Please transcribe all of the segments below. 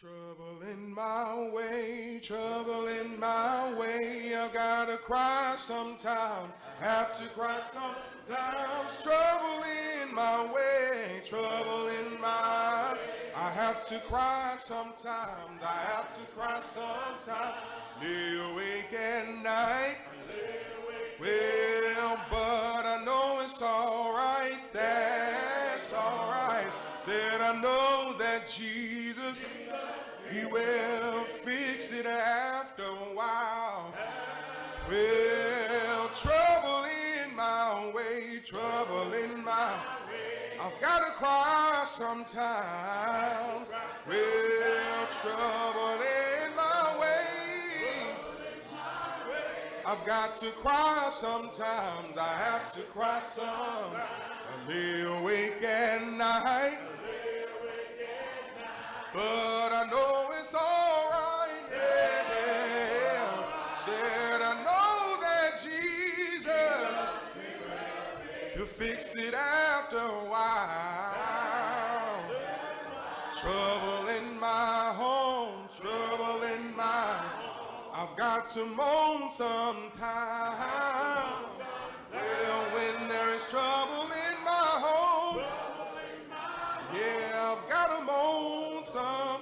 Trouble in my way, trouble in my way. I gotta cry sometimes, have to cry sometimes. Trouble in my way, trouble in my. I have to cry sometimes, I have to cry sometimes. Lay awake at night. Well, but I know it's alright, that's alright. Said I know that Jesus, He will fix it after a while. Well, trouble in my way, trouble in my way. I've got to cry sometimes. Well, trouble in my way. I've got to cry sometimes. I have to cry some. I lay awake at night. But I know it's alright, yeah. Said I know that Jesus, He'll fix it after a while. Trouble in my home, trouble in my. I've got to moan sometimes. Well, when there is trouble in my home, yeah, I've got to moan sometime.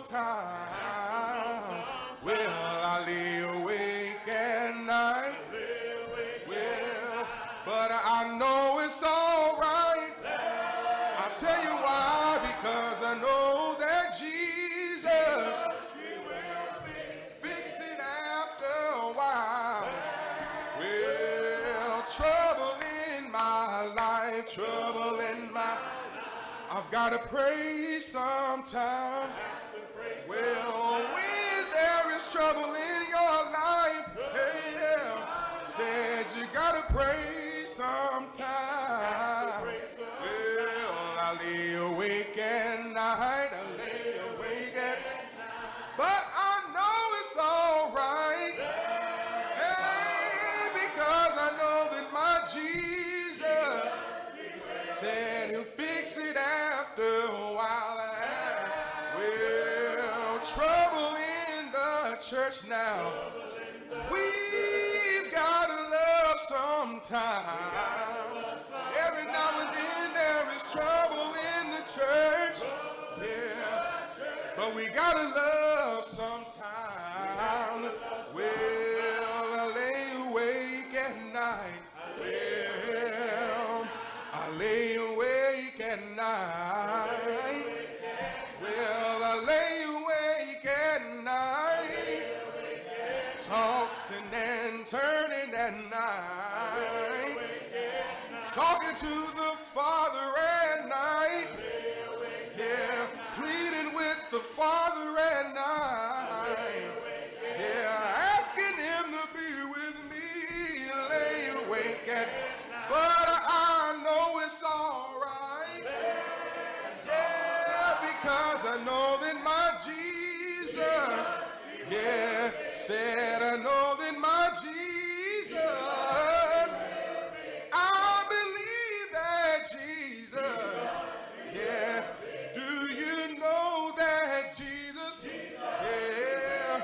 Well, I lay awake at night. Well, but I know it's alright. I'll tell you why, because I know that Jesus fix it after a while. Well, trouble in my life, trouble in my. I've got to pray sometimes. Well, when there is trouble in your life, hey, yeah, said you got to pray sometimes. Well, I lay awake at night, I lay awake at night, but I know it's all right. Hey, because I know that my Jesus said He'll fix it after a while. Well, trouble in the church now. We've got to love sometimes. Every now and then there is trouble in the church. Yeah, but we got to love sometimes. Well, I lay awake at night. Well, I lay awake at night. Well, I lay awake at night. Tossing and turning at night. Talking to the Father at night. Yeah, pleading with the Father at night. Yeah, asking Him to be with me. Lay awake at night. But I know it's alright, yeah, because I know that my Jesus, yeah, said I know that my Jesus, I believe that Jesus, yeah, do you know that Jesus, yeah,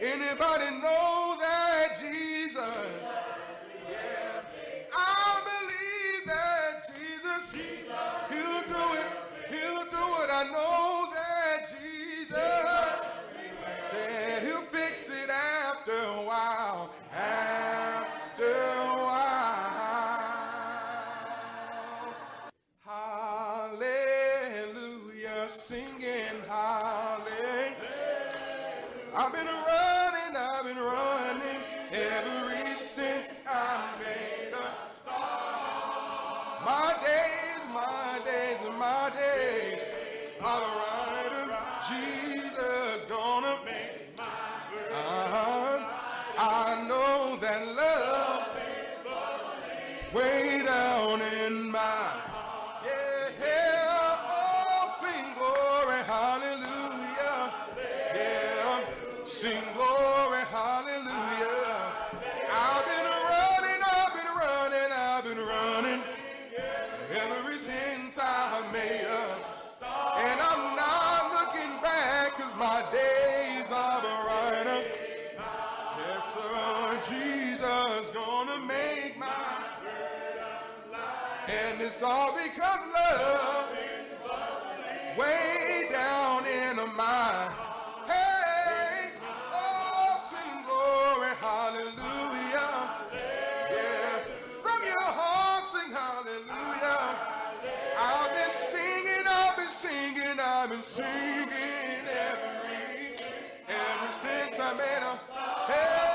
anybody know that Jesus? I know that Jesus said He'll fix it after a while, after a while. Hallelujah, singing hallelujah. I've been running ever since I made a start. My days. All right, Jesus gonna make my I know that love way down in my heart. Yeah, oh, sing glory, hallelujah. Yeah, sing glory. Jesus gonna make my burden light. And it's all because love way down in the mind. Hey, oh, sing glory, hallelujah. Yeah, from your heart sing hallelujah. I've been singing ever since I made a. Hey,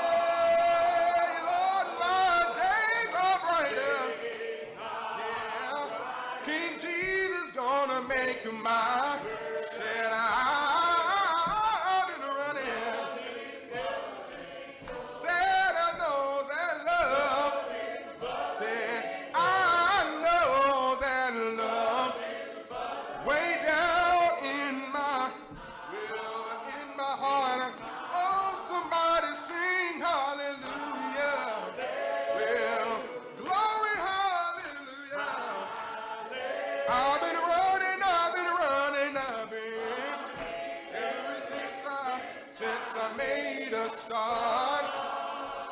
Lord, my days are brighter. Yeah, King Jesus gonna make mine. Said I've been running. Said I know that love. Said I know that love. Way down in my heart. Oh, somebody sing hallelujah. Well, glory, hallelujah. I've been ever since I made a start.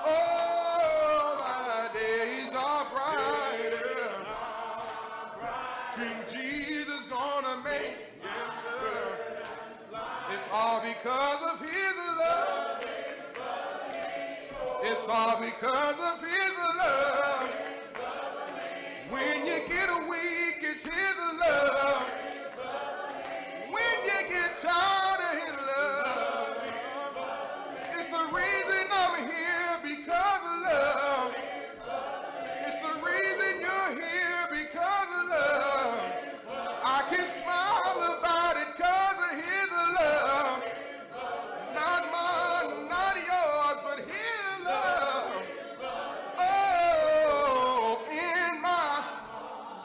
Oh, my days are brighter. King Jesus gonna make, yes sir. It's all because of his love. It's all because of his love. When you get weak, it's his love. When you get tired of his love, it's the reason I'm here because of love. It's the reason you're here because of love. I can smile about it because of his love. Not mine, not yours, but his love. Oh, in my,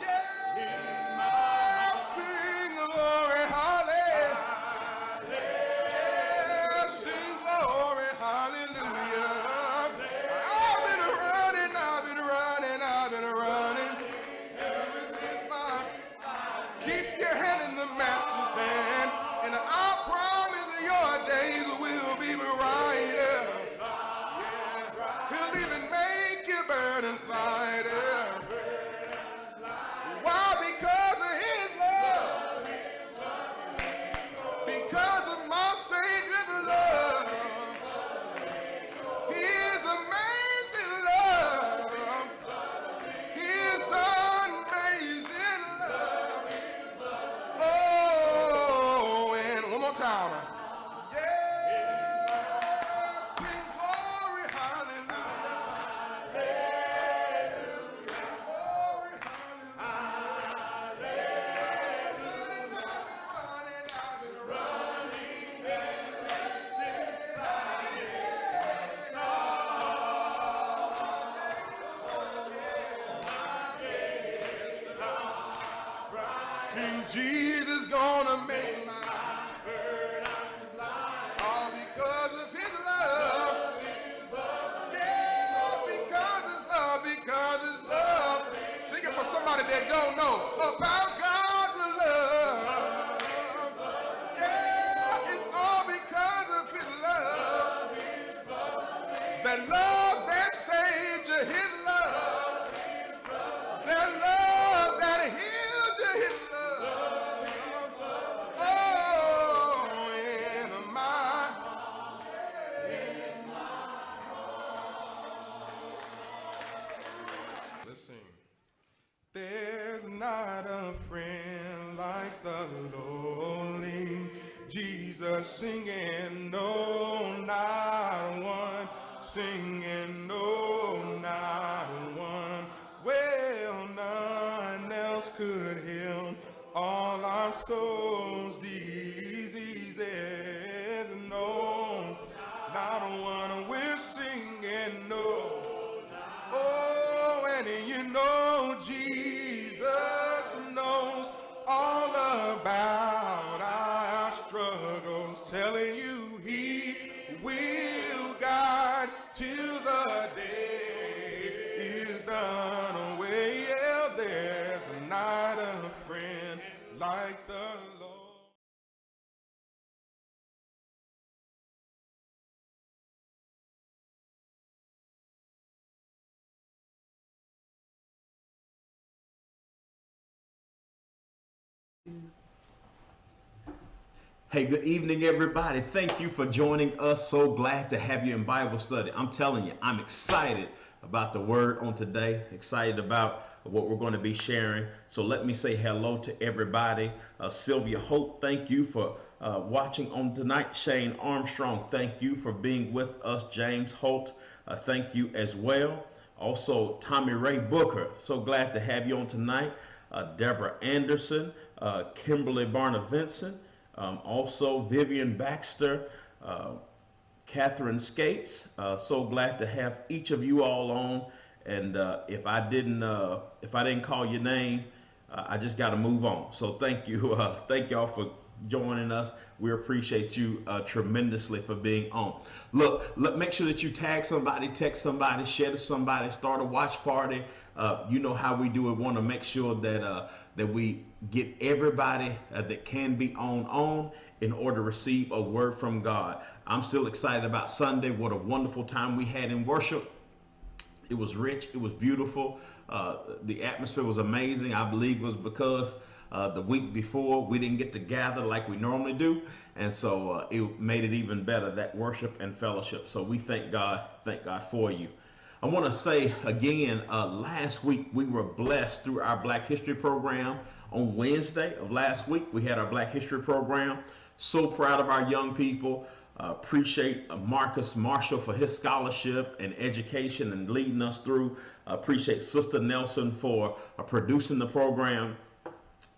yeah, sing glory, hallelujah. Yeah, sing glory, hallelujah. I've been running ever since my. Keep your hand in the master's hand, and I promise your days will be brighter. Yeah. He'll even make your burdens lighter. Why? Because of his love. Because of my Savior's love. His amazing love. His amazing love. Oh, and one more time. Yeah, sing glory, hallelujah. Yeah, sing glory, hallelujah. I've been running ever since I King Jesus gonna make my burden light. All because of his love. Yeah, because his love. Sing it for somebody that don't know about God's love. Yeah, it's all because of his love. That love that saved you, his love. That love that healed you, his love. Oh, in my. Listen. There's not a friend like the lonely Jesus singing, no, not one. Singing, no, not one. Well, none else could heal all our souls' diseases. No, not one. We're singing, no. Oh, and you know Jesus knows all about our struggles, telling you he will guide till the day is done away. Yeah, there's not a friend like the Lord. Hey, good evening, everybody. Thank you for joining us. So glad to have you in Bible study. I'm telling you, I'm excited about the word on today, excited about what we're going to be sharing. So let me say hello to everybody. Sylvia Hope, thank you for watching on tonight. Shane Armstrong, thank you for being with us. James Holt, thank you as well. Also, Tommy Ray Booker, so glad to have you on tonight. Deborah Anderson, Kimberly Barner Vincent, also Vivian Baxter, uh, Catherine Skates. So glad to have each of you all on. And if I didn't call your name, I just got to move on. So thank you, thank y'all for joining us. We appreciate you tremendously for being on. Make sure that you tag somebody, text somebody, share to somebody, start a watch party. You know how we do it. Want to make sure that we get everybody that can be on in order to receive a word from God. I'm still excited about Sunday. What a wonderful time we had in worship. It was rich. It was beautiful. The atmosphere was amazing. I believe it was because the week before we didn't get to gather like we normally do, and so it made it even better, that worship and fellowship. So we thank God for you. I want to say again, last week we were blessed through our Black History program. On Wednesday of last week, we had our Black History program. So proud of our young people. Appreciate Marcus Marshall for his scholarship and education and leading us through. Appreciate Sister Nelson for producing the program.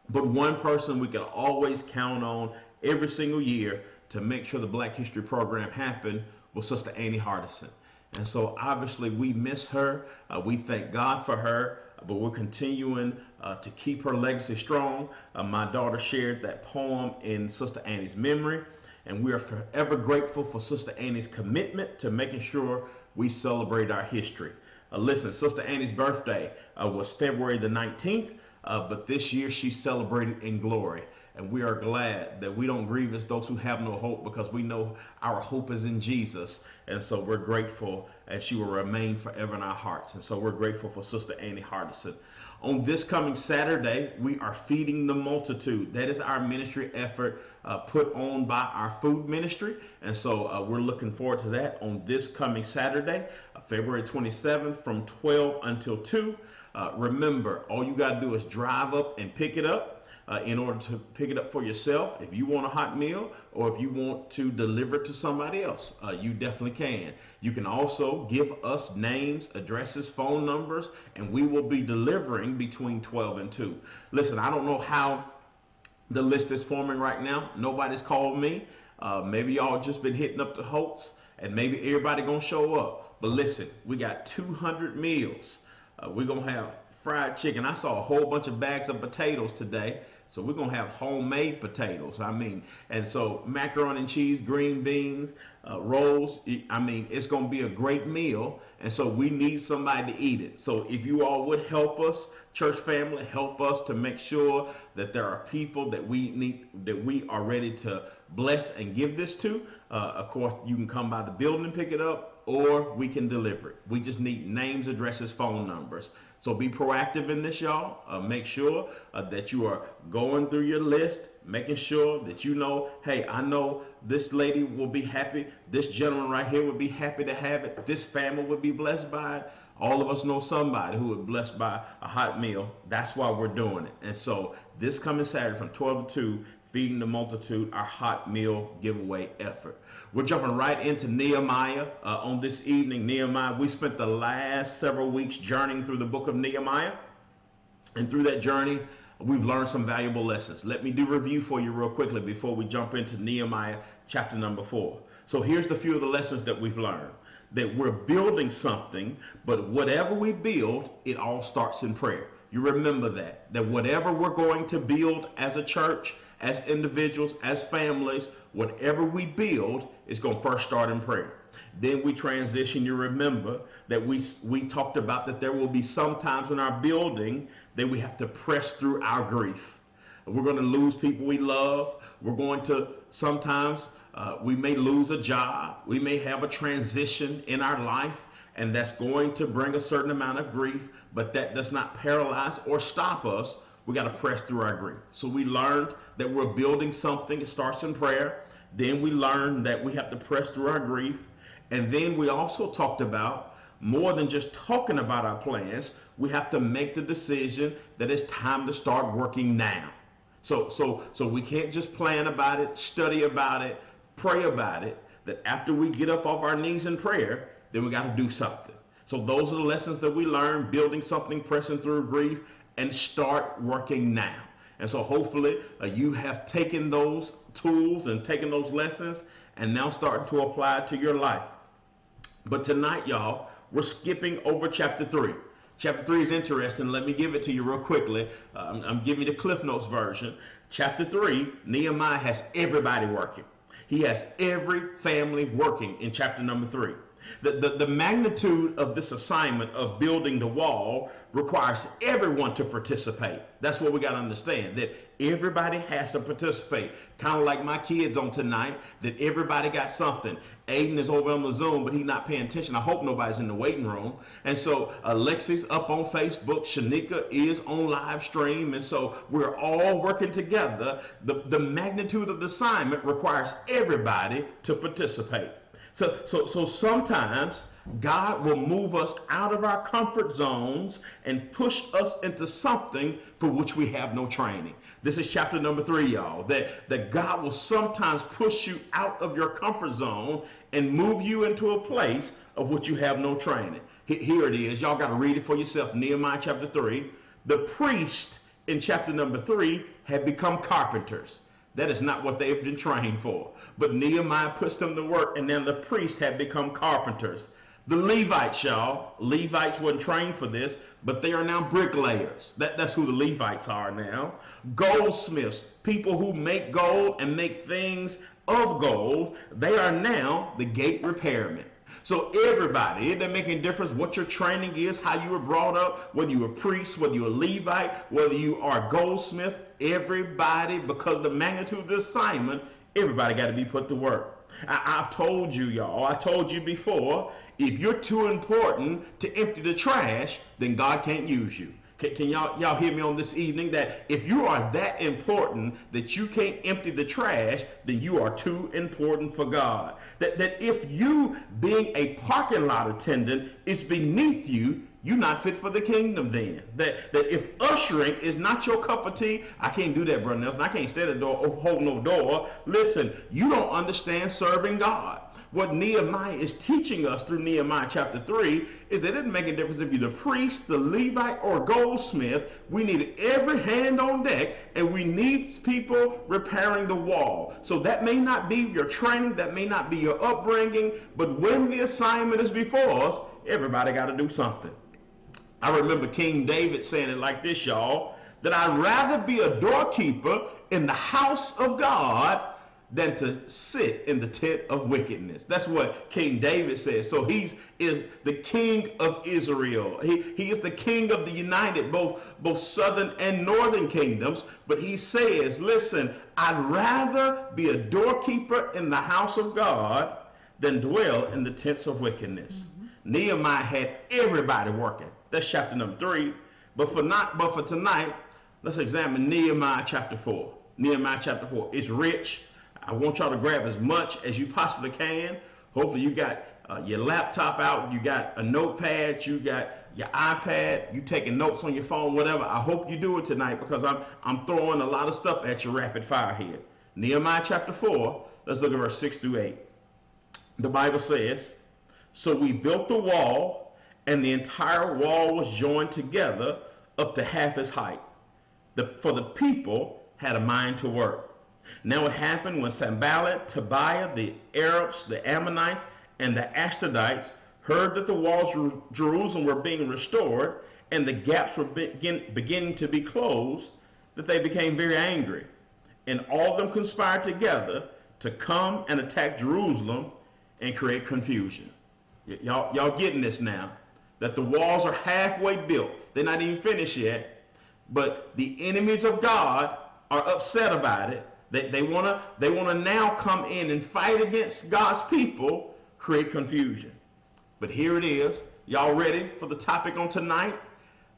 But one person we can always count on every single year to make sure the Black History program happened was Sister Annie Hardison. And so obviously we miss her. We thank God for her, but we're continuing to keep her legacy strong. My daughter shared that poem in Sister Annie's memory, and we are forever grateful for Sister Annie's commitment to making sure we celebrate our history. Listen, Sister Annie's birthday was February the 19th, but this year she celebrated in glory. And we are glad that we don't grieve as those who have no hope, because we know our hope is in Jesus. And so we're grateful, and she will remain forever in our hearts. And so we're grateful for Sister Annie Hardison. On this coming Saturday, we are feeding the multitude. That is our ministry effort put on by our food ministry. And so we're looking forward to that on this coming Saturday, February 27th from 12 until 2. Remember, all you got to do is drive up and pick it up. In order to pick it up for yourself, if you want a hot meal, or if you want to deliver it to somebody else, you definitely can. You can also give us names, addresses, phone numbers, and we will be delivering between 12 and 2. Listen, I don't know how the list is forming right now. Nobody's called me. Maybe y'all just been hitting up the Holtz, and maybe everybody gonna show up. But listen, we got 200 meals. We're gonna have fried chicken. I saw a whole bunch of bags of potatoes today. So we're going to have homemade potatoes. And so macaroni and cheese, green beans, rolls. It's going to be a great meal. And so we need somebody to eat it. So if you all would help us, church family, help us to make sure that there are people that we are ready to bless and give this to. Of course, you can come by the building and pick it up, or we can deliver it. We just need names, addresses, phone numbers. So be proactive in this, y'all. Make sure that you are going through your list, making sure that you know, hey, I know this lady will be happy. This gentleman right here would be happy to have it. This family would be blessed by it. All of us know somebody who would be blessed by a hot meal. That's why we're doing it. And so this coming Saturday from 12 to 2, Feeding the Multitude, our hot meal giveaway effort. We're jumping right into Nehemiah on this evening. Nehemiah, we spent the last several weeks journeying through the book of Nehemiah. And through that journey, we've learned some valuable lessons. Let me do review for you real quickly before we jump into Nehemiah chapter number 4. So here's the few of the lessons that we've learned. That we're building something, but whatever we build, it all starts in prayer. You remember that whatever we're going to build as a church, as individuals, as families, whatever we build is going to first start in prayer. Then we transition. You remember that we talked about that there will be some times in our building that we have to press through our grief. We're going to lose people we love. We're going to sometimes we may lose a job. We may have a transition in our life, and that's going to bring a certain amount of grief, but that does not paralyze or stop us we got to press through our grief. So we learned that we're building something. It starts in prayer. Then we learned that we have to press through our grief. And then we also talked about more than just talking about our plans. We have to make the decision that it's time to start working now. So we can't just plan about it, study about it, pray about it, that after we get up off our knees in prayer, then we got to do something. So those are the lessons that we learned, building something, pressing through grief, and start working now. And so hopefully you have taken those tools and taken those lessons and now starting to apply it to your life. But tonight, y'all, we're skipping over chapter 3. Chapter 3 is interesting. Let me give it to you real quickly. I'm giving you the Cliff Notes version. Chapter 3, Nehemiah has everybody working. He has every family working in chapter number 3. The magnitude of this assignment of building the wall requires everyone to participate. That's what we got to understand, that everybody has to participate. Kind of like my kids on tonight, that everybody got something. Aiden is over on the Zoom, but he's not paying attention. I hope nobody's in the waiting room. And so Alexi's up on Facebook. Shanika is on live stream. And so we're all working together. The magnitude of the assignment requires everybody to participate. So sometimes God will move us out of our comfort zones and push us into something for which we have no training. This is chapter number 3, y'all, that God will sometimes push you out of your comfort zone and move you into a place of which you have no training. Here it is. Y'all got to read it for yourself. Nehemiah chapter 3. The priest in chapter number 3 had become carpenters. That is not what they've been trained for. But Nehemiah puts them to work, and then the priests had become carpenters. The Levites, y'all, Levites weren't trained for this, but they are now bricklayers. That's who the Levites are now. Goldsmiths, people who make gold and make things of gold, they are now the gate repairmen. So everybody, it doesn't make any difference what your training is, how you were brought up, whether you're a priest, whether you're a Levite, whether you are a goldsmith, everybody, because of the magnitude of the assignment, everybody got to be put to work. I've told you, y'all, I told you before, if you're too important to empty the trash, then God can't use you. Can y'all hear me on this evening? That if you are that important that you can't empty the trash, then you are too important for God. That if you being a parking lot attendant is beneath you, you're not fit for the kingdom then. That if ushering is not your cup of tea, I can't do that, Brother Nelson. I can't stay at the door, hold no door. Listen, you don't understand serving God. What Nehemiah is teaching us through Nehemiah chapter 3 is that it doesn't make a difference if you're the priest, the Levite, or goldsmith. We need every hand on deck, and we need people repairing the wall. So that may not be your training, that may not be your upbringing, but when the assignment is before us, everybody got to do something. I remember King David saying it like this, y'all, that I'd rather be a doorkeeper in the house of God than to sit in the tent of wickedness. That's what King David says. So he is the king of Israel. He is the king of the united, both southern and northern kingdoms. But he says, listen, I'd rather be a doorkeeper in the house of God than dwell in the tents of wickedness. Mm-hmm. Nehemiah had everybody working. That's chapter number 3. But for tonight, let's examine Nehemiah chapter 4. Nehemiah chapter 4. It's rich. I want y'all to grab as much as you possibly can. Hopefully you got your laptop out, you got a notepad, you got your iPad, you taking notes on your phone, whatever. I hope you do it tonight because I'm throwing a lot of stuff at you rapid fire here. Nehemiah chapter 4, let's look at verse 6 through 8. The Bible says, so we built the wall, and the entire wall was joined together up to half its height. For the people had a mind to work. Now it happened when Sanballat, Tobiah, the Arabs, the Ammonites, and the Ashdodites heard that the walls of Jerusalem were being restored and the gaps were beginning to be closed, that they became very angry. And all of them conspired together to come and attack Jerusalem and create confusion. Y'all getting this now? That the walls are halfway built. They're not even finished yet. But the enemies of God are upset about it. They want to now come in and fight against God's people, create confusion. But here it is. Y'all ready for the topic on tonight?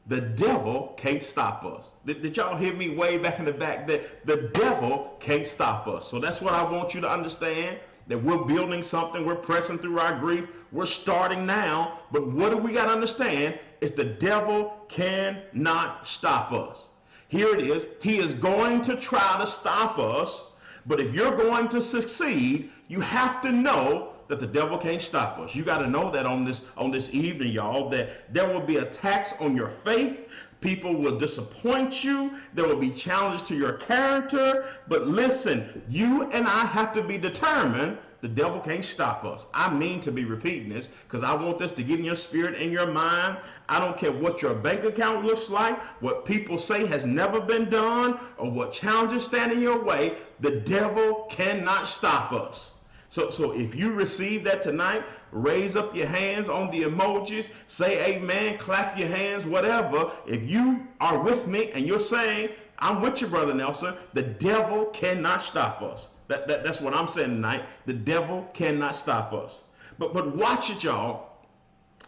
The devil can't stop us. Did y'all hear me way back in the back? That the devil can't stop us. So that's what I want you to understand, that we're building something. We're pressing through our grief. We're starting now. But what do we got to understand is the devil cannot stop us. Here it is. He is going to try to stop us. But if you're going to succeed, you have to know that the devil can't stop us. You got to know that on this evening, y'all, that there will be attacks on your faith. People will disappoint you. There will be challenges to your character. But listen, you and I have to be determined. The devil can't stop us. I mean to be repeating this because I want this to get in your spirit and your mind. I don't care what your bank account looks like, what people say has never been done, or what challenges stand in your way. The devil cannot stop us. So if you receive that tonight, raise up your hands on the emojis, say amen, clap your hands, whatever. If you are with me and you're saying, I'm with you, Brother Nelson, the devil cannot stop us. That's what I'm saying tonight. The devil cannot stop us. But watch it, y'all.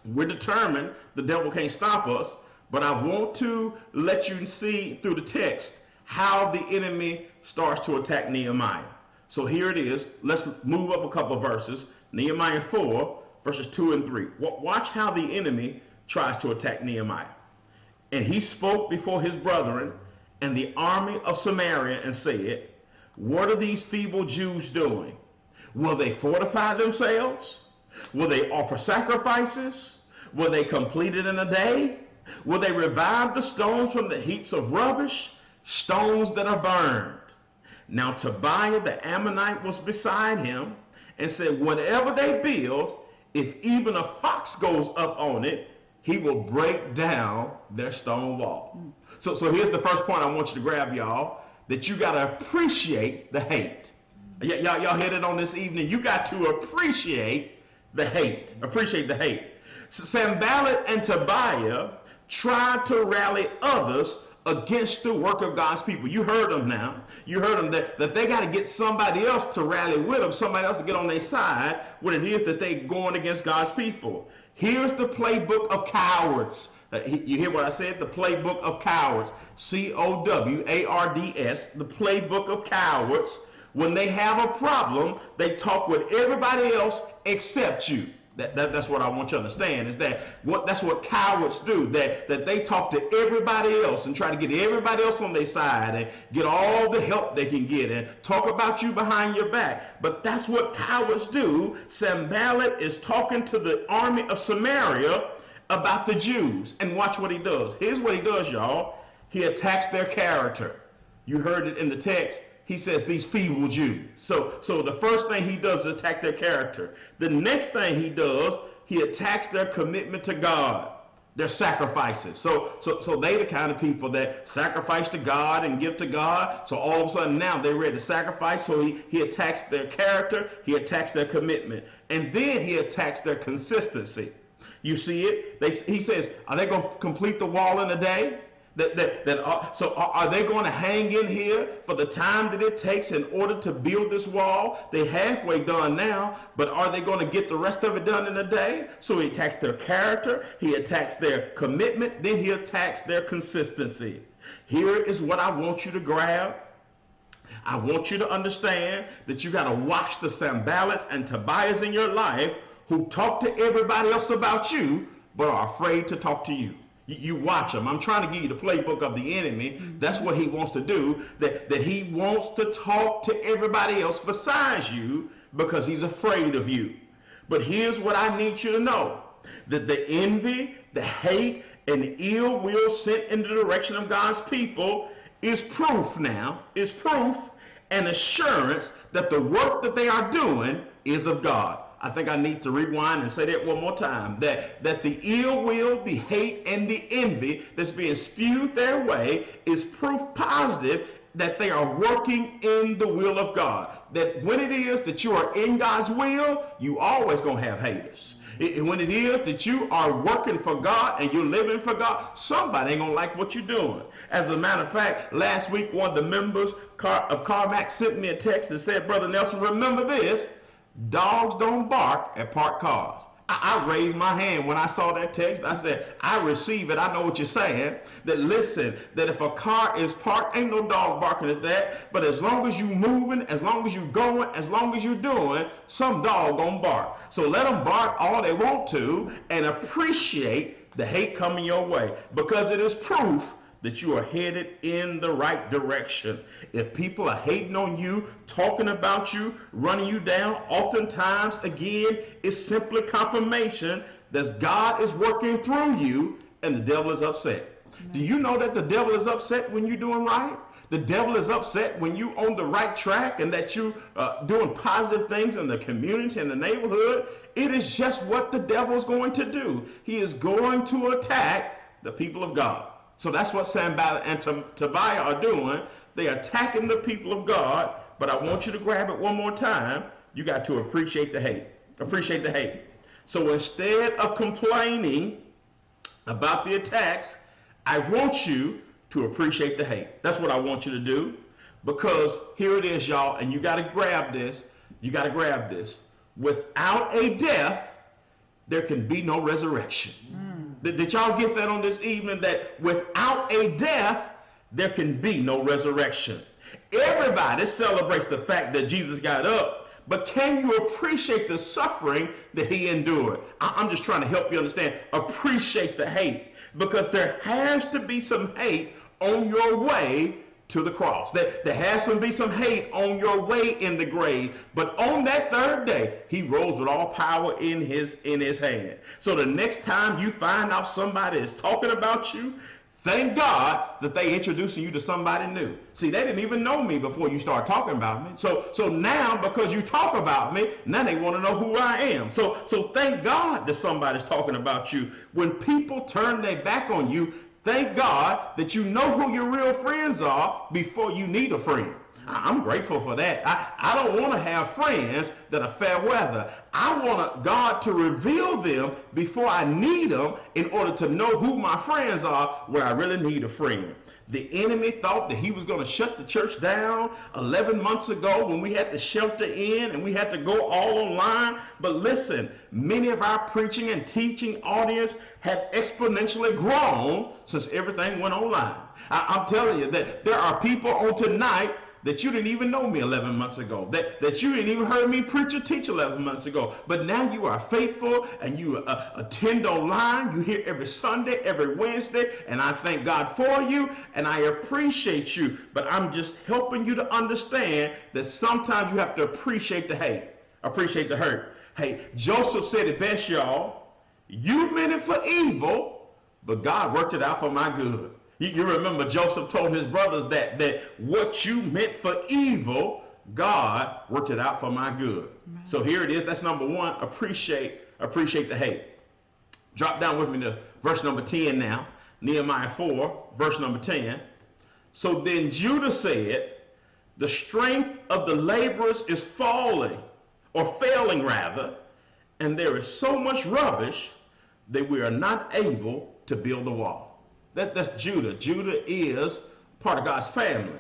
We're determined the devil can't stop us, but I want to let you see through the text how the enemy starts to attack Nehemiah. So here it is. Let's move up a couple of verses. Nehemiah 4, verses 2 and 3. Watch how the enemy tries to attack Nehemiah. And he spoke before his brethren and the army of Samaria and said, what are these feeble Jews doing? Will they fortify themselves? Will they offer sacrifices? Will they complete it in a day? Will they revive the stones from the heaps of rubbish, stones that are burned? Now Tobiah the Ammonite was beside him and said, whatever they build, if even a fox goes up on it, he will break down their stone wall. So here's the first point I want you to grab, y'all, that you got to appreciate the hate. Y'all hear it on this evening. You got to appreciate the hate. Appreciate the hate. So Sanballat and Tobiah tried to rally others against the work of God's people. You heard them now. You heard them that they got to get somebody else to rally with them, somebody else to get on their side when it is that they're going against God's people. Here's the playbook of cowards. You hear what I said? The playbook of cowards. COWARDS, the playbook of cowards. When they have a problem, they talk with everybody else except you. That's what I want you to understand, is that's what cowards do, that they talk to everybody else and try to get everybody else on their side and get all the help they can get and talk about you behind your back. But that's what cowards do. Sanballat is talking to the army of Samaria about the Jews, and watch what he does. Here's what he does, y'all. He attacks their character. You heard it in the text. He says these feeble Jews. So the first thing he does is attack their character. The next thing he does, he attacks their commitment to God, their sacrifices. So they the kind of people that sacrifice to God and give to God. So all of a sudden now they're ready to sacrifice. So he attacks their character, he attacks their commitment, and then he attacks their consistency. You see it? He says, are they going to complete the wall in a day? So are they going to hang in here for the time that it takes in order to build this wall? They're halfway done now, but are they going to get the rest of it done in a day? So he attacks their character, he attacks their commitment, then he attacks their consistency. Here is what I want you to grab. I want you to understand that you got to watch the Sanballats and Tobias in your life who talk to everybody else about you, but are afraid to talk to you. You watch him. I'm trying to give you the playbook of the enemy. That's what he wants to do, that he wants to talk to everybody else besides you because he's afraid of you. But here's what I need you to know, that the envy, the hate, and the ill will sent in the direction of God's people is proof now, is proof and assurance that the work that they are doing is of God. I think I need to rewind and say that one more time, that the ill will, the hate, and the envy that's being spewed their way is proof positive that they are working in the will of God. That when it is that you are in God's will, you always going to have haters. When it is that you are working for God and you're living for God, somebody ain't going to like what you're doing. As a matter of fact, last week, one of the members of Carmack sent me a text and said, Brother Nelson, remember this. Dogs don't bark at parked cars. I raised my hand when I saw that text. I said, I receive it. I know what you're saying. That listen, that if a car is parked, ain't no dog barking at that. But as long as you moving, as long as you going, as long as you're doing, some dog gonna bark. So let them bark all they want to and appreciate the hate coming your way, because it is proof that you are headed in the right direction. If people are hating on you, talking about you, running you down, oftentimes, again, it's simply confirmation that God is working through you and the devil is upset. Do you know that the devil is upset when you're doing right? The devil is upset when you're on the right track and that you're doing positive things in the community, in the neighborhood. It is just what the devil is going to do. He is going to attack the people of God. So that's what Sanballat and Tobiah are doing. They're attacking the people of God. But I want you to grab it one more time. You got to appreciate the hate. Appreciate the hate. So instead of complaining about the attacks, I want you to appreciate the hate. That's what I want you to do. Because here it is, y'all, and you got to grab this. You got to grab this. Without a death, there can be no resurrection. Did y'all get that on this evening? That without a death, there can be no resurrection. Everybody celebrates the fact that Jesus got up, but can you appreciate the suffering that he endured? I'm just trying to help you understand. Appreciate the hate, because there has to be some hate on your way to the cross. There has to be some hate on your way in the grave. But on that third day, he rose with all power in his hand. So the next time you find out somebody is talking about you, thank God that they introducing you to somebody new. See, they didn't even know me before you start talking about me. So now, because you talk about me, now they want to know who I am. So thank God that somebody's talking about you. When people turn their back on you, thank God that you know who your real friends are before you need a friend. I'm grateful for that. I don't want to have friends that are fair weather. I want God to reveal them before I need them in order to know who my friends are where I really need a friend. The enemy thought that he was going to shut the church down 11 months ago when we had to shelter in and we had to go all online. But listen, many of our preaching and teaching audience have exponentially grown since everything went online. I'm telling you that there are people on tonight that you didn't even know me 11 months ago, that you didn't even heard me preach or teach 11 months ago. But now you are faithful and you attend online. You hear every Sunday, every Wednesday, and I thank God for you and I appreciate you. But I'm just helping you to understand that sometimes you have to appreciate the hate, appreciate the hurt. Hey, Joseph said it best, y'all. You meant it for evil, but God worked it out for my good. You remember Joseph told his brothers that what you meant for evil, God worked it out for my good. Right. So here it is. That's number one. Appreciate the hate. Drop down with me to verse number 10 now. Nehemiah 4, verse number 10. So then Judah said, the strength of the laborers is failing rather, and there is so much rubbish that we are not able to build the wall. That's Judah. Judah is part of God's family.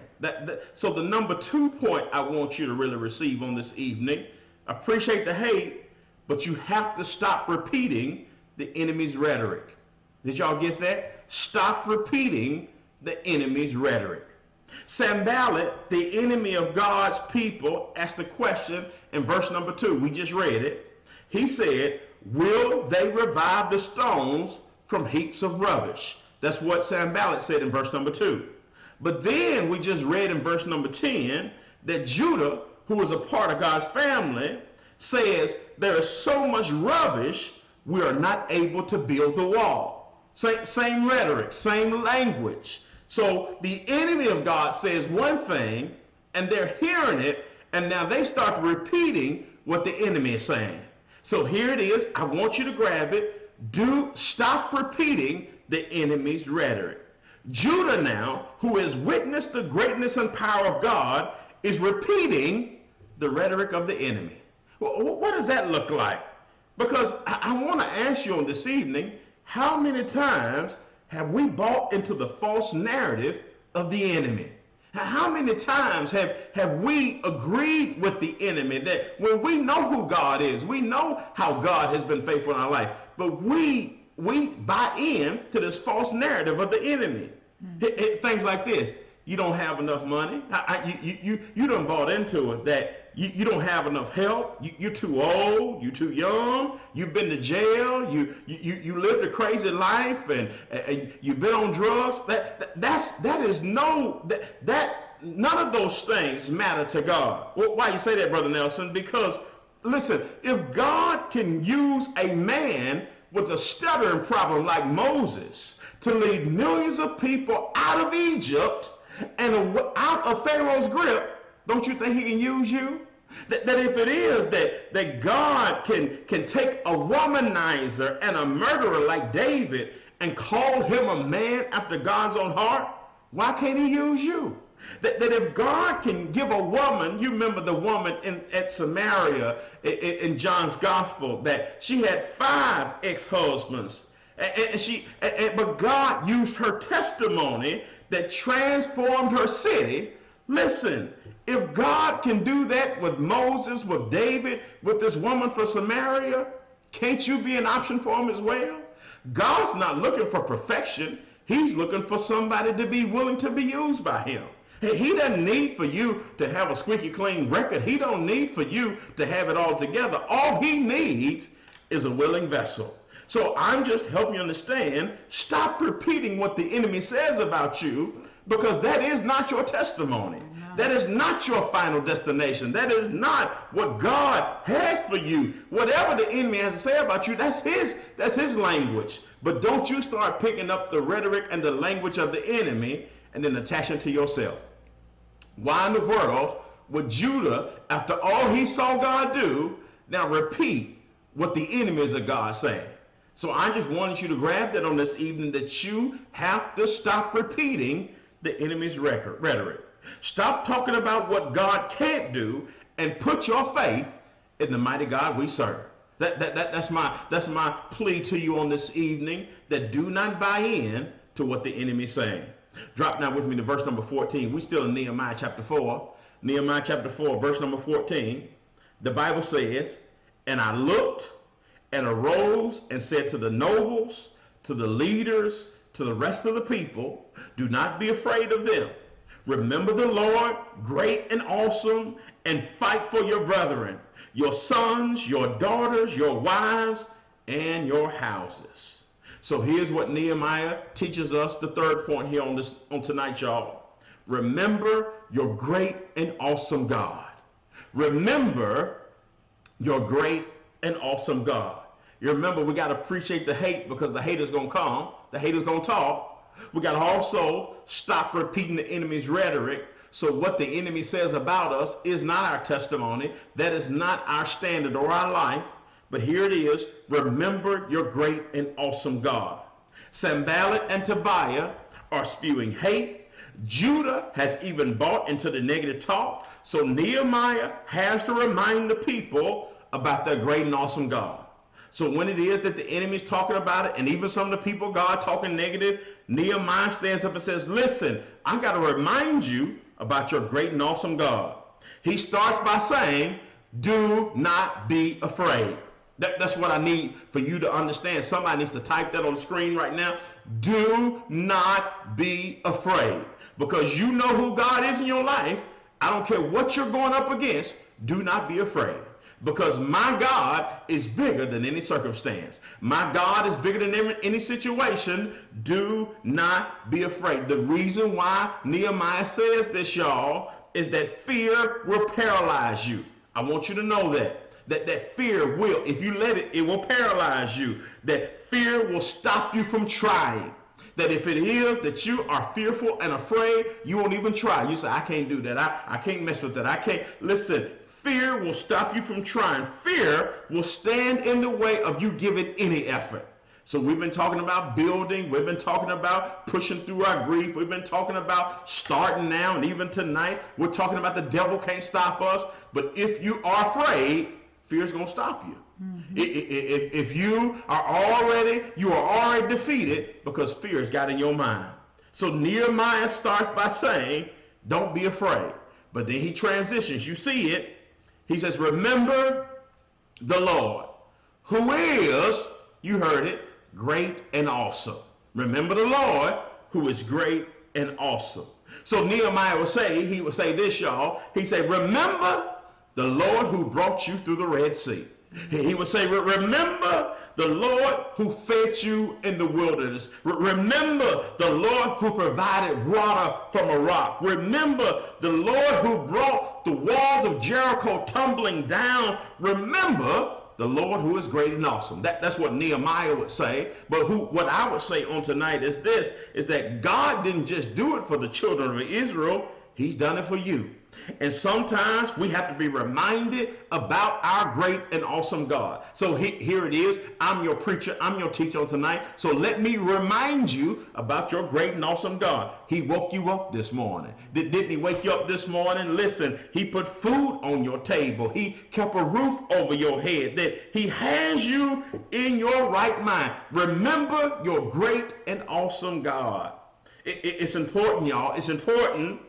So the number 2 point I want you to really receive on this evening, appreciate the hate, but you have to stop repeating the enemy's rhetoric. Did y'all get that? Stop repeating the enemy's rhetoric. Sanballat, the enemy of God's people, asked a question in verse number 2. We just read it. He said, will they revive the stones from heaps of rubbish? That's what Sanballat said in verse number 2. But then we just read in verse number 10 that Judah, who is a part of God's family, says there is so much rubbish we are not able to build the wall. Same rhetoric, same language. So the enemy of God says one thing and they're hearing it, and now they start repeating what the enemy is saying. So here it is. I want you to grab it. Stop repeating the enemy's rhetoric. Judah now, who has witnessed the greatness and power of God, is repeating the rhetoric of the enemy. What does that look like? Because I want to ask you on this evening, how many times have we bought into the false narrative of the enemy? How many times have we agreed with the enemy that when we know who God is, we know how God has been faithful in our life, but we buy in to this false narrative of the enemy. Things like this: you don't have enough money. You done bought into it that you don't have enough help. You're too old. You're too young. You've been to jail. You lived a crazy life, and you've been on drugs. None of those things matter to God. Well, why you say that, Brother Nelson? Because listen, if God can use a man with a stuttering problem like Moses to lead millions of people out of Egypt and out of Pharaoh's grip, don't you think he can use you? That if it is that God can take a womanizer and a murderer like David and call him a man after God's own heart, why can't he use you? That if God can give a woman, you remember the woman at Samaria in John's gospel, that she had 5 ex-husbands, but God used her testimony that transformed her city. Listen, if God can do that with Moses, with David, with this woman for Samaria, can't you be an option for him as well? God's not looking for perfection. He's looking for somebody to be willing to be used by him. He doesn't need for you to have a squeaky clean record. He don't need for you to have it all together. All he needs is a willing vessel. So I'm just helping you understand, stop repeating what the enemy says about you, because that is not your testimony. That is not your final destination. That is not what God has for you. Whatever the enemy has to say about you, that's his language. But don't you start picking up the rhetoric and the language of the enemy and then attaching it to yourself. Why in the world would Judah, after all he saw God do, now repeat what the enemies of God say? So I just wanted you to grab that on this evening, that you have to stop repeating the enemy's rhetoric. Stop talking about what God can't do and put your faith in the mighty God we serve. That's my plea to you on this evening, that do not buy in to what the enemy's saying. Drop now with me to verse number 14. We're still in Nehemiah chapter 4. Nehemiah chapter 4, verse number 14. The Bible says, "And I looked and arose and said to the nobles, to the leaders, to the rest of the people, do not be afraid of them. Remember the Lord, great and awesome, and fight for your brethren, your sons, your daughters, your wives, and your houses." So here's what Nehemiah teaches us, the third point here on tonight, y'all. Remember your great and awesome God. Remember your great and awesome God. You remember, we got to appreciate the hate, because the hater's going to come. The hater's going to talk. We got to also stop repeating the enemy's rhetoric. So what the enemy says about us is not our testimony. That is not our standard or our life. But here it is. Remember your great and awesome God. Sanballat and Tobiah are spewing hate. Judah has even bought into the negative talk. So Nehemiah has to remind the people about their great and awesome God. So when it is that the enemy's talking about it, and even some of the people God talking negative, Nehemiah stands up and says, listen, I got to remind you about your great and awesome God. He starts by saying, do not be afraid. That's what I need for you to understand. Somebody needs to type that on the screen right now. Do not be afraid. Because you know who God is in your life. I don't care what you're going up against. Do not be afraid. Because my God is bigger than any circumstance. My God is bigger than any situation. Do not be afraid. The reason why Nehemiah says this, y'all, is that fear will paralyze you. I want you to know that. That fear will, if you let it, it will paralyze you. That fear will stop you from trying. That if it is that you are fearful and afraid, you won't even try. You say, I can't do that. I can't mess with that. I can't. Listen, fear will stop you from trying. Fear will stand in the way of you giving any effort. So we've been talking about building. We've been talking about pushing through our grief. We've been talking about starting now. And even tonight, we're talking about the devil can't stop us. But if you are afraid, fear's going to stop you. Mm-hmm. If you are already defeated, because fear's got in your mind. So Nehemiah starts by saying, Don't be afraid. But then he transitions. You see it. He says, remember the Lord, who is, you heard it, great and awesome. Remember the Lord, who is great and awesome. So Nehemiah would say, he would say this, y'all. He said, remember the Lord who brought you through the Red Sea. He would say, remember the Lord who fed you in the wilderness. Remember the Lord who provided water from a rock. Remember the Lord who brought the walls of Jericho tumbling down. Remember the Lord who is great and awesome. That's what Nehemiah would say. But what I would say on tonight is this, is that God didn't just do it for the children of Israel. He's done it for you. And sometimes we have to be reminded about our great and awesome God. So here it is. I'm your preacher. I'm your teacher on tonight. So let me remind you about your great and awesome God. He woke you up this morning. Didn't he wake you up this morning? Listen, he put food on your table. He kept a roof over your head. That he has you in your right mind. Remember your great and awesome God. It's important, y'all. It's important.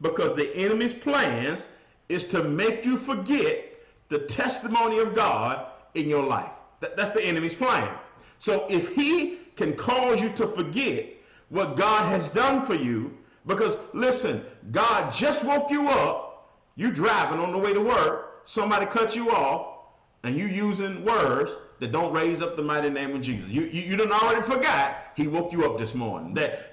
Because the enemy's plans is to make you forget the testimony of God in your life. That's the enemy's plan. So if he can cause you to forget what God has done for you, because listen, God just woke you up, you driving on the way to work, somebody cut you off, and you using words that don't raise up the mighty name of Jesus. You done already forgot he woke you up this morning. That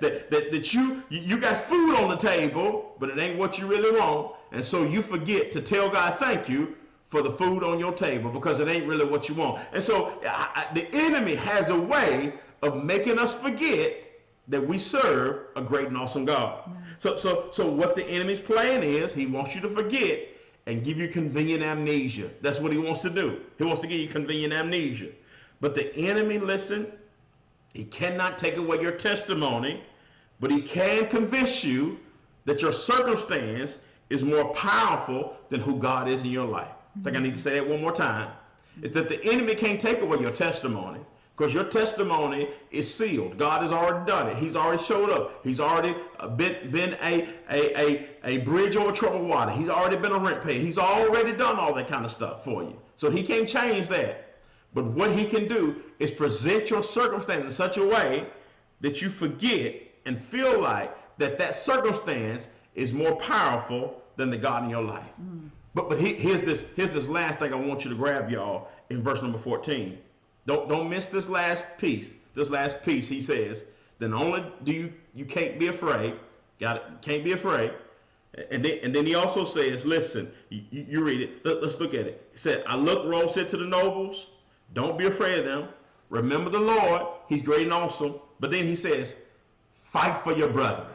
you got food on the table, but it ain't what you really want. And so you forget to tell God thank you for the food on your table because it ain't really what you want. And so the enemy has a way of making us forget that we serve a great and awesome God. So what the enemy's plan is, he wants you to forget and give you convenient amnesia. That's what he wants to do. He wants to give you convenient amnesia. But the enemy, listen, he cannot take away your testimony, but he can convince you that your circumstance is more powerful than who God is in your life. I think I need to say that one more time. It's that the enemy can't take away your testimony because your testimony is sealed. God has already done it. He's already showed up. He's already been a bridge over troubled water. He's already been a rent payer. He's already done all that kind of stuff for you. So he can't change that. But what he can do is present your circumstance in such a way that you forget and feel like that circumstance is more powerful than the God in your life. But here's this last thing I want you to grab, y'all, in verse number 14. Don't miss this last piece. This last piece, he says, then only do you can't be afraid. Can't be afraid. And then he also says, listen, you read it. Let's look at it. He said, Roll said to the nobles, don't be afraid of them. Remember the Lord. He's great and awesome. But then he says, fight for your brethren.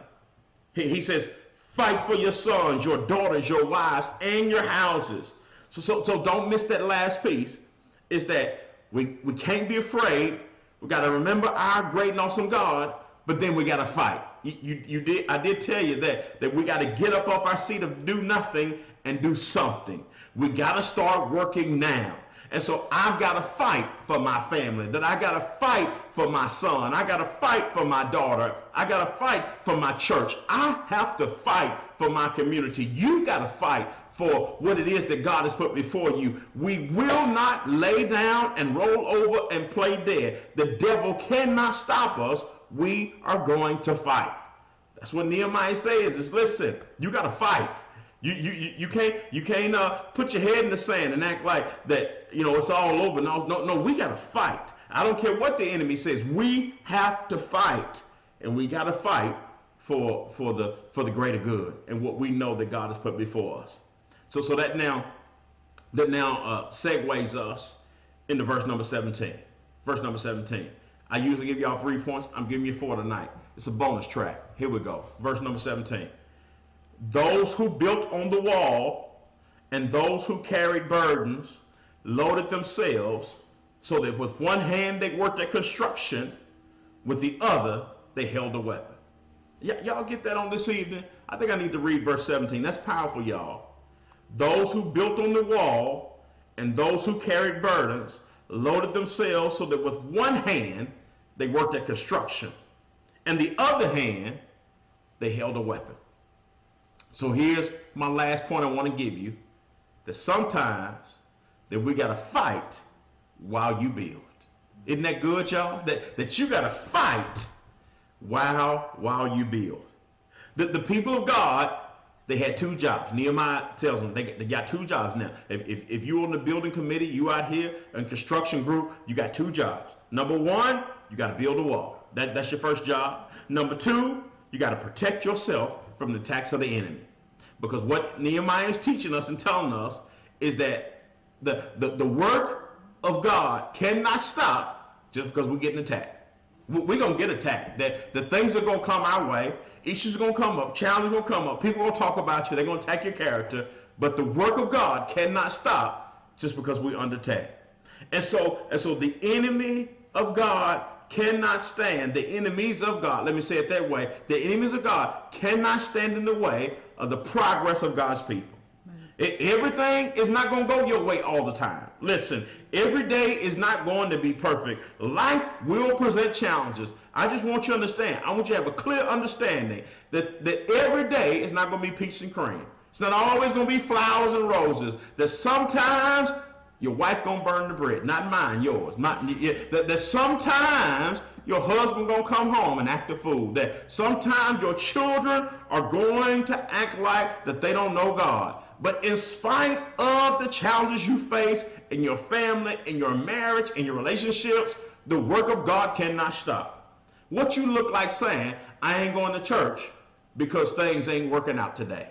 He says, fight for your sons, your daughters, your wives, and your houses. So don't miss that last piece. Is that we can't be afraid. We got to remember our great and awesome God, but then we got to fight. I did tell you that we got to get up off our seat of do nothing and do something. We got to start working now. And so I've got to fight for my family, that I got to fight for my son. I got to fight for my daughter. I got to fight for my church. I have to fight for my community. You got to fight for what it is that God has put before you. We will not lay down and roll over and play dead. The devil cannot stop us. We are going to fight. That's what Nehemiah says is, listen, you got to fight. You can't put your head in the sand and act like that, it's all over. No, we got to fight. I don't care what the enemy says. We have to fight, and we got to fight for the greater good and what we know that God has put before us. So that now segues us into verse number 17. Verse number 17. I usually give y'all 3 points. I'm giving you 4 tonight. It's a bonus track. Here we go. Verse number 17. Those who built on the wall and those who carried burdens loaded themselves so that with one hand they worked at construction, with the other they held a weapon. Y'all get that on this evening? I think I need to read verse 17. That's powerful, y'all. Those who built on the wall and those who carried burdens loaded themselves so that with one hand they worked at construction, and the other hand they held a weapon. So here's my last point I want to give you, that sometimes that we got to fight while you build. Isn't that good, y'all? That you got to fight while you build. The people of God, they had two jobs. Nehemiah tells them they got two jobs now. If you're on the building committee, you out here in construction group, you got two jobs. Number one, you got to build a wall. That's your first job. Number two, you got to protect yourself from the attacks of the enemy. Because what Nehemiah is teaching us and telling us is that the work of God cannot stop just because we're getting attacked. We're going to get attacked. That the things are going to come our way. Issues are going to come up. Challenges are going to come up. People are going to talk about you. They're going to attack your character. But the work of God cannot stop just because we're under attack. And so the enemy of God cannot stand. The enemies of God, let me say it that way. The enemies of God cannot stand in the way of the progress of God's people. Everything is not going to go your way all the time. Listen, every day is not going to be perfect. Life will present challenges. I just want you to understand. I want you to have a clear understanding that every day is not going to be peaches and cream. It's not always going to be flowers and roses. That sometimes your wife going to burn the bread. Not mine, yours. That sometimes your husband going to come home and act a fool. That sometimes your children are going to act like that they don't know God. But in spite of the challenges you face in your family, in your marriage, in your relationships, the work of God cannot stop. What you look like saying, I ain't going to church because things ain't working out today.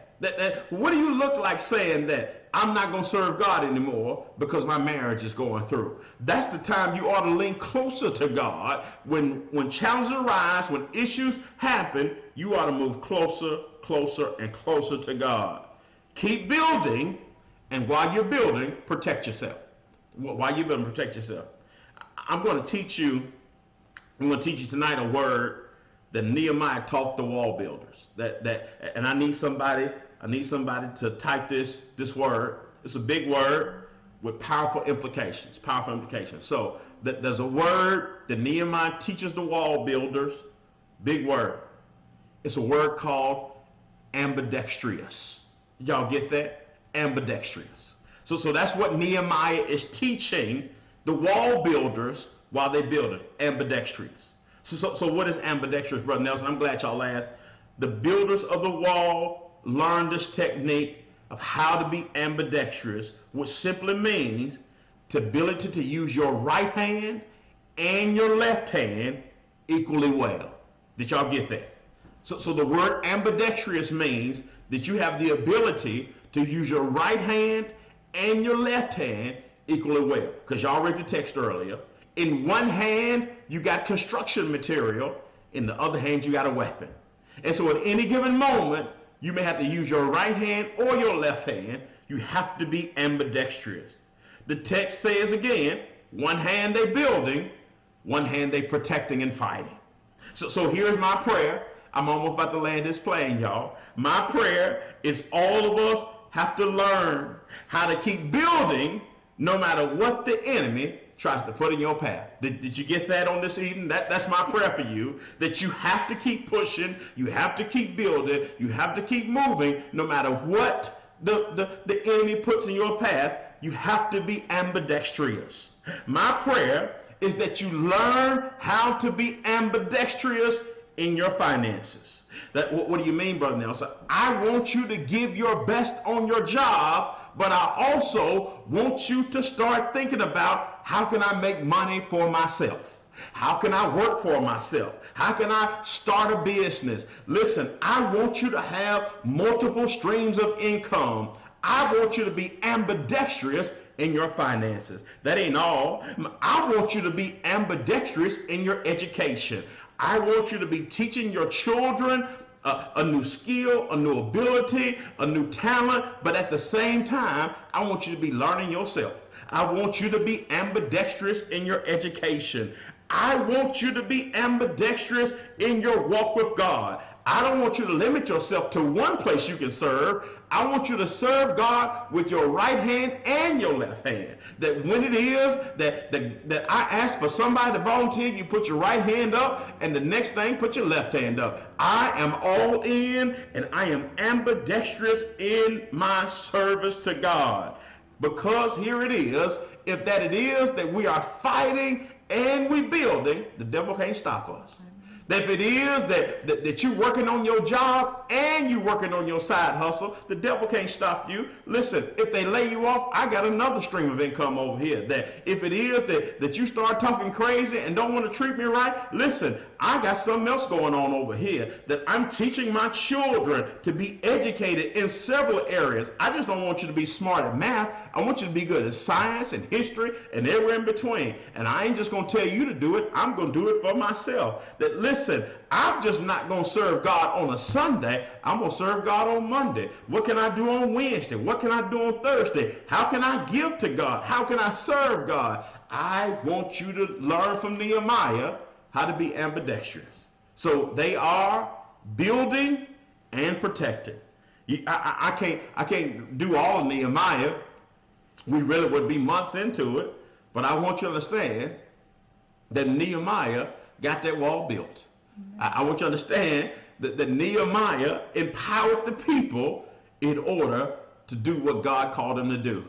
What do you look like saying that I'm not going to serve God anymore because my marriage is going through? That's the time you ought to lean closer to God. When challenges arise, when issues happen, you ought to move closer, closer, and closer to God. Keep building, and while you're building, protect yourself. While you're building, protect yourself. I'm going to teach you tonight a word that Nehemiah taught the wall builders. And I need somebody to type this word. It's a big word with powerful implications. So there's a word that Nehemiah teaches the wall builders. Big word. It's a word called ambidextrous. Y'all get that? Ambidextrous. So that's what Nehemiah is teaching the wall builders while they build it. Ambidextrous. So what is ambidextrous, Brother Nelson? I'm glad y'all asked. The builders of the wall learned this technique of how to be ambidextrous, which simply means the ability to use your right hand and your left hand equally well. Did y'all get that? So the word ambidextrous means that you have the ability to use your right hand and your left hand equally well. Because y'all read the text earlier. In one hand, you got construction material. In the other hand, you got a weapon. And so at any given moment, you may have to use your right hand or your left hand. You have to be ambidextrous. The text says again, one hand they building, one hand they protecting and fighting. So here's my prayer. I'm almost about to land this plane, y'all. My prayer is all of us have to learn how to keep building no matter what the enemy tries to put in your path. Did you get that on this evening? That's my prayer for you, that you have to keep pushing, you have to keep building, you have to keep moving no matter what the enemy puts in your path. You have to be ambidextrous. My prayer is that you learn how to be ambidextrous in your finances. What do you mean, Brother Nelson? I want you to give your best on your job, but I also want you to start thinking about how can I make money for myself? How can I work for myself? How can I start a business? Listen, I want you to have multiple streams of income. I want you to be ambidextrous in your finances. That ain't all. I want you to be ambidextrous in your education. I want you to be teaching your children a new skill, a new ability, a new talent, but at the same time, I want you to be learning yourself. I want you to be ambidextrous in your education. I want you to be ambidextrous in your walk with God. I don't want you to limit yourself to one place you can serve. I want you to serve God with your right hand and your left hand. That when it is that I ask for somebody to volunteer, you put your right hand up, and the next thing, put your left hand up. I am all in, and I am ambidextrous in my service to God. Because here it is, if that it is that we are fighting and we building, the devil can't stop us. That if it is that you're working on your job and you're working on your side hustle, the devil can't stop you. Listen, if they lay you off, I got another stream of income over here. That if it is that you start talking crazy and don't want to treat me right, listen, I got something else going on over here, that I'm teaching my children to be educated in several areas. I just don't want you to be smart at math. I want you to be good at science and history and everywhere in between. And I ain't just going to tell you to do it. I'm going to do it for myself. That listen, I'm just not going to serve God on a Sunday. I'm going to serve God on Monday. What can I do on Wednesday? What can I do on Thursday? How can I give to God? How can I serve God? I want you to learn from Nehemiah how to be ambidextrous. So they are building and protecting. I can't do all of Nehemiah. We really would be months into it. But I want you to understand that Nehemiah got that wall built. I want you to understand that Nehemiah empowered the people in order to do what God called them to do.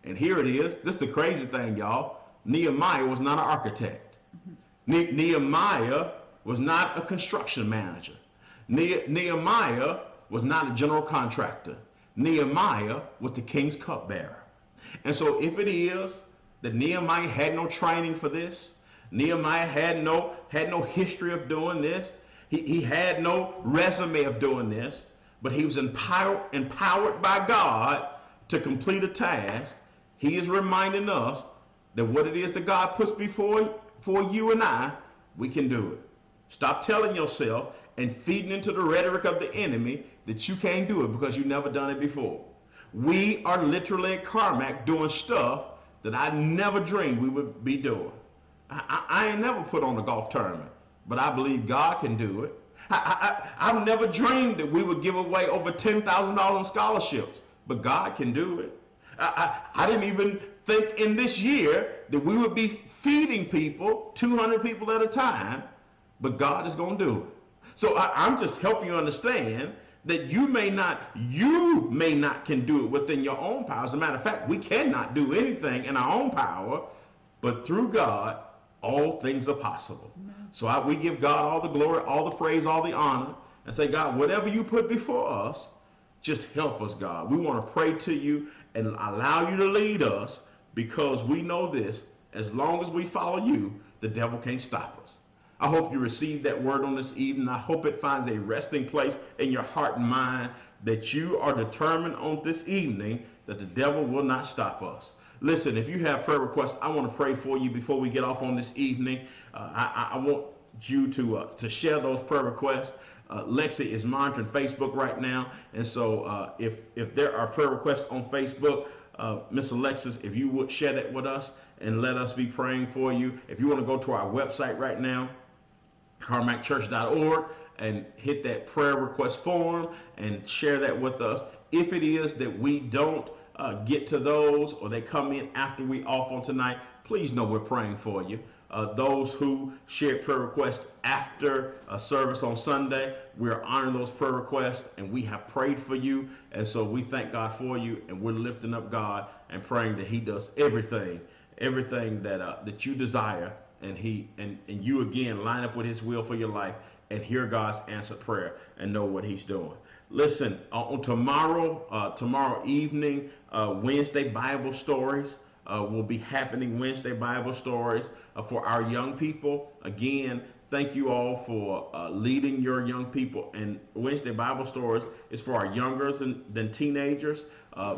And here it is. This is the crazy thing, y'all. Nehemiah was not an architect. Nehemiah was not a construction manager. Nehemiah was not a general contractor. Nehemiah was the king's cupbearer. And so if it is that Nehemiah had no training for this, Nehemiah had no history of doing this, he had no resume of doing this, but he was empowered by God to complete a task. He is reminding us that what it is that God puts before you and I, we can do it. Stop telling yourself and feeding into the rhetoric of the enemy that you can't do it because you've never done it before. We are literally at Carmack doing stuff that I never dreamed we would be doing. I ain't never put on a golf tournament, but I believe God can do it. I've never dreamed that we would give away over $10,000 in scholarships, but God can do it. I didn't even think in this year that we would be feeding people, 200 people at a time, but God is going to do it. So I'm just helping you understand that you may not can do it within your own power. As a matter of fact, we cannot do anything in our own power, but through God, all things are possible. Amen. So we give God all the glory, all the praise, all the honor, and say, God, whatever you put before us, just help us, God. We want to pray to you and allow you to lead us, because we know this, as long as we follow you, the devil can't stop us. I hope you receive that word on this evening. I hope it finds a resting place in your heart and mind, that you are determined on this evening that the devil will not stop us. Listen, if you have prayer requests, I want to pray for you before we get off on this evening. I want you to share those prayer requests. Lexi is monitoring Facebook right now, and so if there are prayer requests on Facebook, Miss Alexis, if you would share that with us and let us be praying for you. If you want to go to our website right now, carmackchurch.org, and hit that prayer request form and share that with us. If it is that we don't get to those, or they come in after we off on tonight, please know we're praying for you. Those who shared prayer requests after a service on Sunday, we're honoring those prayer requests, and we have prayed for you. And so we thank God for you, and we're lifting up God and praying that he does everything that you desire, and you again line up with his will for your life and hear God's answered prayer and know what he's doing. Listen, on tomorrow evening, Wednesday Bible stories will be happening. Wednesday Bible stories for our young people. Again, thank you all for leading your young people. And Wednesday Bible stories is for our younger than teenagers.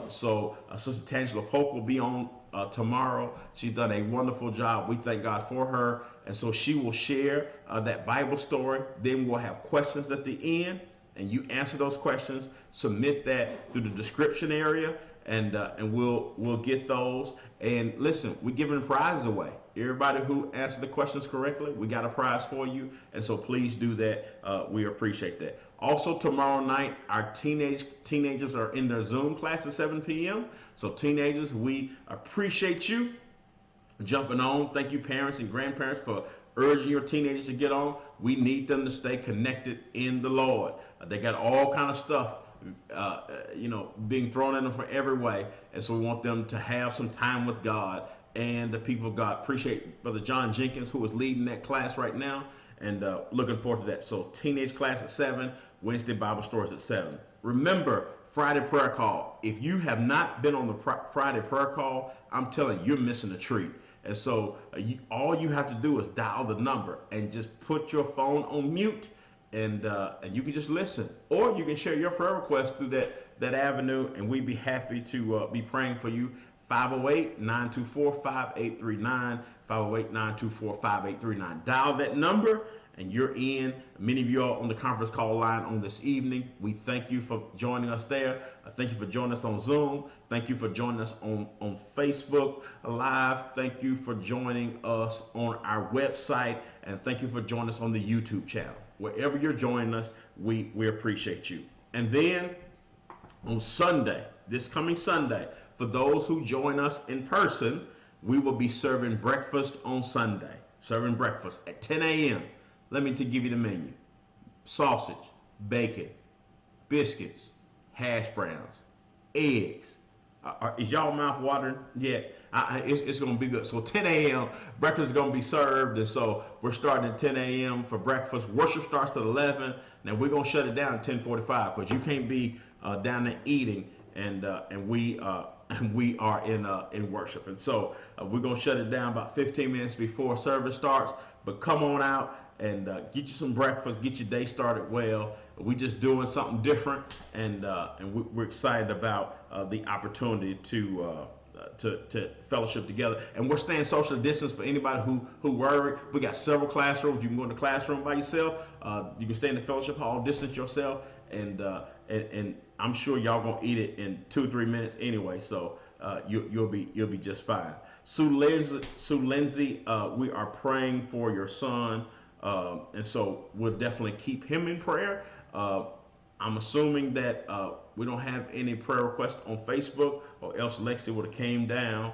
So Sister Tangela Polk will be on tomorrow. She's done a wonderful job. We thank God for her. And so she will share that Bible story. Then we'll have questions at the end, and you answer those questions. Submit that through the description area, and we'll get those. And listen, we're giving prizes away. Everybody who answered the questions correctly, we got a prize for you. And so please do that. We appreciate that. Also, tomorrow night, our teenagers are in their Zoom class at 7 p.m. So teenagers, we appreciate you jumping on. Thank you, parents and grandparents, for urging your teenagers to get on. We need them to stay connected in the Lord. They got all kind of stuff, being thrown at them from every way, and so we want them to have some time with God and the people of God. Appreciate Brother John Jenkins, who is leading that class right now, and looking forward to that. So teenage class at 7, Wednesday Bible stories at 7. Remember, Friday prayer call. If you have not been on the Friday prayer call, I'm telling you, you're missing a treat. And so all you have to do is dial the number and just put your phone on mute, and you can just listen. Or you can share your prayer request through that avenue, and we'd be happy to be praying for you. 508-924-5839, 508-924-5839. Dial that number, and you're in. Many of you are on the conference call line on this evening. We thank you for joining us there. Thank you for joining us on Zoom. Thank you for joining us on Facebook Live. Thank you for joining us on our website. And thank you for joining us on the YouTube channel. Wherever you're joining us, we appreciate you. And then on Sunday, this coming Sunday, for those who join us in person, we will be serving breakfast on Sunday. Serving breakfast at 10 a.m. Let me give you the menu. Sausage, bacon, biscuits, hash browns, eggs. Is y'all mouth watering yet? It's going to be good. So 10 a.m. breakfast is going to be served. And so we're starting at 10 a.m. for breakfast. Worship starts at 11. Now we're going to shut it down at 10:45 because you can't be down there eating and we are in worship. And so we're going to shut it down about 15 minutes before service starts. But come on out and get you some breakfast, get your day started well. We're just doing something different, and we're excited about the opportunity to fellowship together. And we're staying social distance for anybody who worried. We got several classrooms. You can go in the classroom by yourself. You can stay in the fellowship hall, distance yourself, and I'm sure y'all gonna eat it in 2 or 3 minutes anyway. So you'll be just fine. Sue Lindsay, we are praying for your son. And so we'll definitely keep him in prayer. I'm assuming that we don't have any prayer requests on Facebook, or else Lexi would have came down.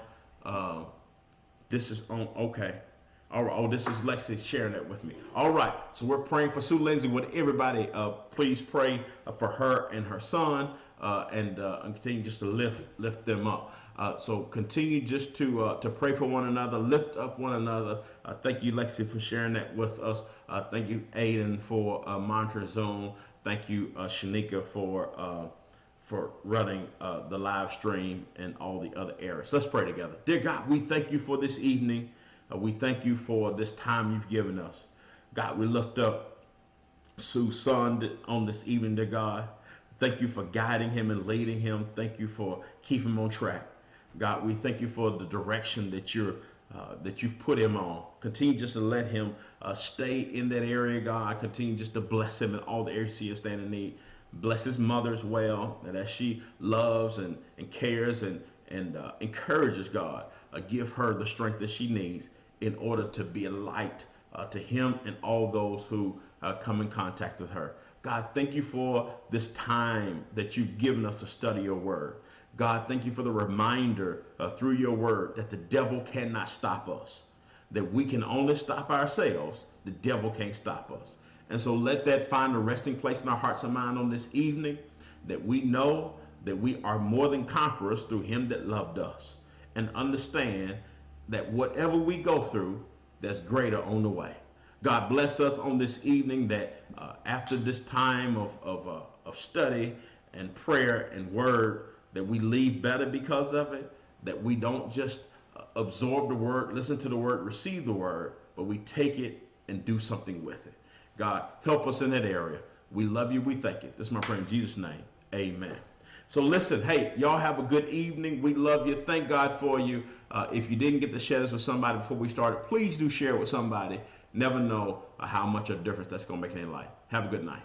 This is on, okay. All right. Oh, this is Lexi sharing that with me. All right. So we're praying for Sue Lindsay. Would everybody please pray for her and her son, and continue just to lift them up. So continue just to pray for one another, lift up one another. Thank you, Lexi, for sharing that with us. Thank you, Aiden, for monitoring Zoom. Thank you, Shanika, for running the live stream and all the other areas. Let's pray together. Dear God, we thank you for this evening. We thank you for this time you've given us. God, we lift up Sue's son on this evening, dear God. Thank you for guiding him and leading him. Thank you for keeping him on track. God, we thank you for the direction that you've put him on. Continue just to let him stay in that area, God. Continue just to bless him in all the areas he is standing in need. Bless his mother as well, and as she loves and cares and encourages, God, give her the strength that she needs in order to be a light to him and all those who come in contact with her. God, thank you for this time that you've given us to study your word. God, thank you for the reminder through your word that the devil cannot stop us, that we can only stop ourselves. The devil can't stop us. And so let that find a resting place in our hearts and mind on this evening, that we know that we are more than conquerors through him that loved us, and understand that whatever we go through, there's greater on the way. God, bless us on this evening, that after this time of study and prayer and word, that we leave better because of it, that we don't just absorb the word, listen to the word, receive the word, but we take it and do something with it. God, help us in that area. We love you. We thank you. This is my prayer in Jesus' name. Amen. So listen, hey, y'all have a good evening. We love you. Thank God for you. If you didn't get to share this with somebody before we started, please do share it with somebody. Never know how much of a difference that's going to make in their life. Have a good night.